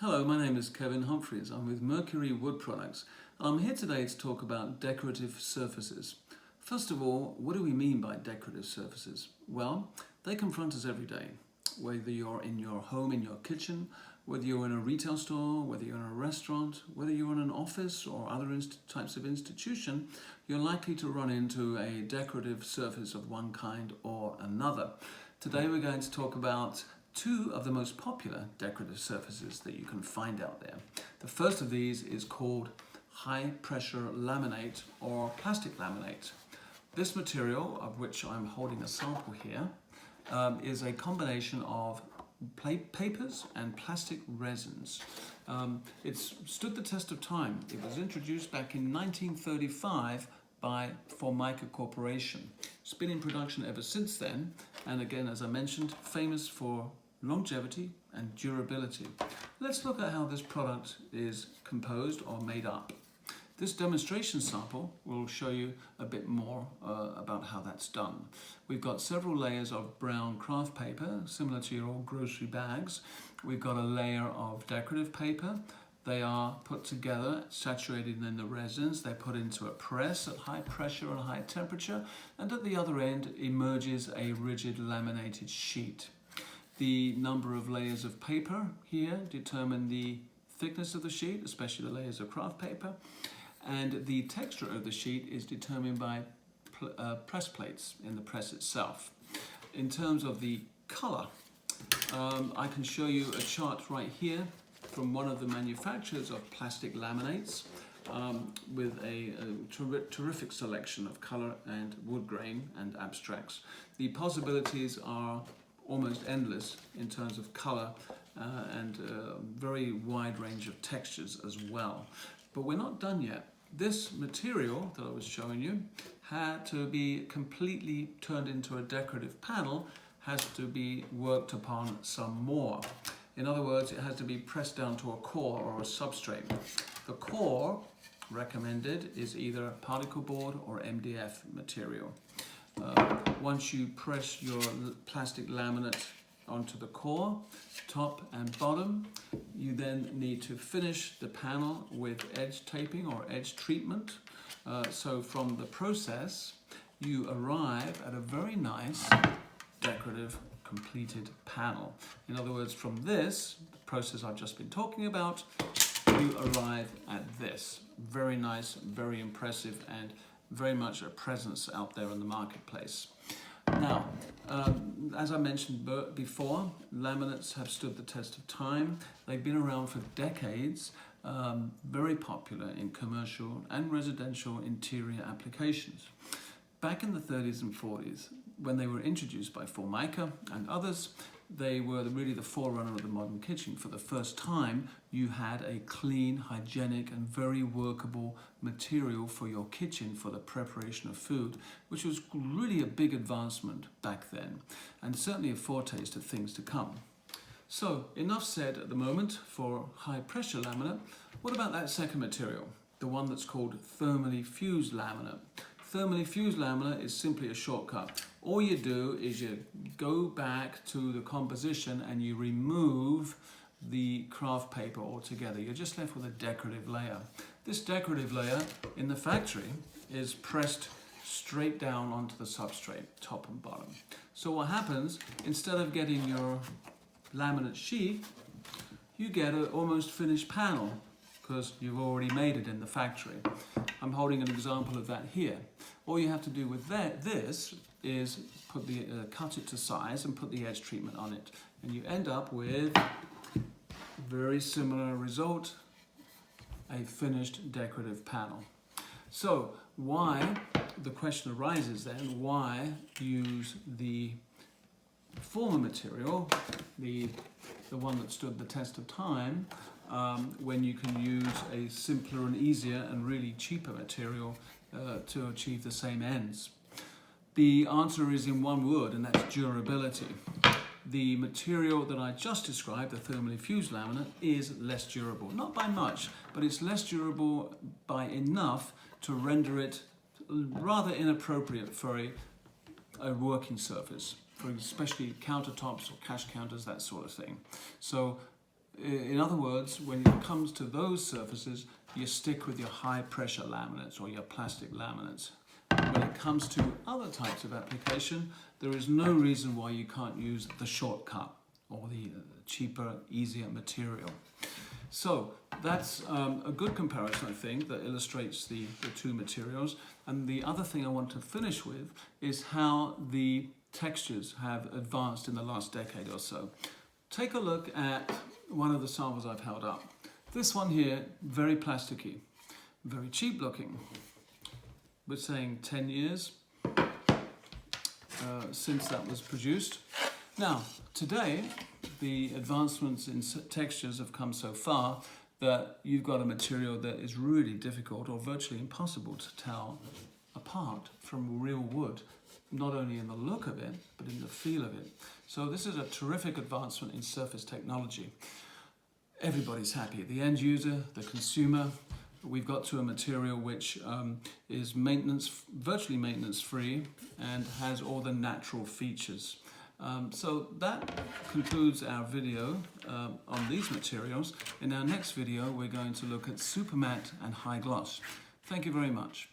Hello, my name is Kevin Humphreys. I'm with Mercury Wood Products. I'm here today to talk about decorative surfaces. First of all, what do we mean by decorative surfaces? Well, they confront us every day. Whether you're in your home, in your kitchen, whether you're in a retail store, whether you're in a restaurant, whether you're in an office or other types of institution, you're likely to run into a decorative surface of one kind or another. Today we're going to talk about two of the most popular decorative surfaces that you can find out there. The first of these is called high pressure laminate or plastic laminate. This material, of which I'm holding a sample here, is a combination of papers and plastic resins. It's stood the test of time. It was introduced back in 1935 by Formica Corporation. It's been in production ever since then, and again, as I mentioned, famous for longevity and durability. Let's look at how this product is composed or made up. This demonstration sample will show you a bit more about how that's done. We've got several layers of brown craft paper, similar to your old grocery bags. We've got a layer of decorative paper. They are put together, saturated in the resins. They're put into a press at high pressure and high temperature, and at the other end emerges a rigid laminated sheet. The number of layers of paper here determine the thickness of the sheet, especially the layers of craft paper, and the texture of the sheet is determined by press plates in the press itself. In terms of the color, I can show you a chart right here from one of the manufacturers of plastic laminates with a terrific selection of color and wood grain and abstracts. The possibilities are almost endless in terms of color and very wide range of textures as well. But we're not done yet. This material that I was showing you had to be completely turned into a decorative panel, has to be worked upon some more. In other words, it has to be pressed down to a core or a substrate. The core recommended is either particle board or MDF material. Once you press your plastic laminate onto the core, top and bottom, you then need to finish the panel with edge taping or edge treatment. So from the process, you arrive at a very nice decorative completed panel. In other words, from this process I've just been talking about, you arrive at this. Very nice, very impressive, and very much a presence out there in the marketplace. Now, as I mentioned before, laminates have stood the test of time. They've been around for decades, very popular in commercial and residential interior applications. Back in the 30s and 40s, when they were introduced by Formica and others, they were really the forerunner of the modern kitchen. For the first time, you had a clean, hygienic, and very workable material for your kitchen for the preparation of food, which was really a big advancement back then, and certainly a foretaste of things to come. So, enough said at the moment for high pressure laminate. What about that second material, the one that's called thermally fused laminate? Thermally fused laminate is simply a shortcut. All you do is you go back to the composition and you remove the craft paper altogether. You're just left with a decorative layer. This decorative layer in the factory is pressed straight down onto the substrate, top and bottom. So what happens, instead of getting your laminate sheet, you get an almost finished panel because you've already made it in the factory. I'm holding an example of that here. All you have to do with this is put cut it to size and put the edge treatment on it, and you end up with very similar result, a finished decorative panel. So the question arises then, why use the former material, the one that stood the test of time, when you can use a simpler and easier and really cheaper material to achieve the same ends? The answer is in one word, and that's durability. The material that I just described, the thermally fused laminate, is less durable. Not by much, but it's less durable by enough to render it rather inappropriate for a working surface, for especially countertops or cash counters, that sort of thing. So In other words, when it comes to those surfaces, you stick with your high pressure laminates or your plastic laminates. When it comes to other types of application, there is no reason why you can't use the shortcut or the cheaper, easier material. So that's a good comparison, I think, that illustrates the two materials. And the other thing I want to finish with is how the textures have advanced in the last decade or so. Take a look at one of the samples I've held up. This one here, very plasticky, very cheap looking. We're saying 10 years since that was produced. Now, today, the advancements in textures have come so far that you've got a material that is really difficult or virtually impossible to tell apart from real wood, not only in the look of it, but in the feel of it. So this is a terrific advancement in surface technology. Everybody's happy, the end user, the consumer. We've got to a material which is virtually maintenance-free and has all the natural features. So that concludes our video on these materials. In our next video, we're going to look at super matte and high gloss. Thank you very much.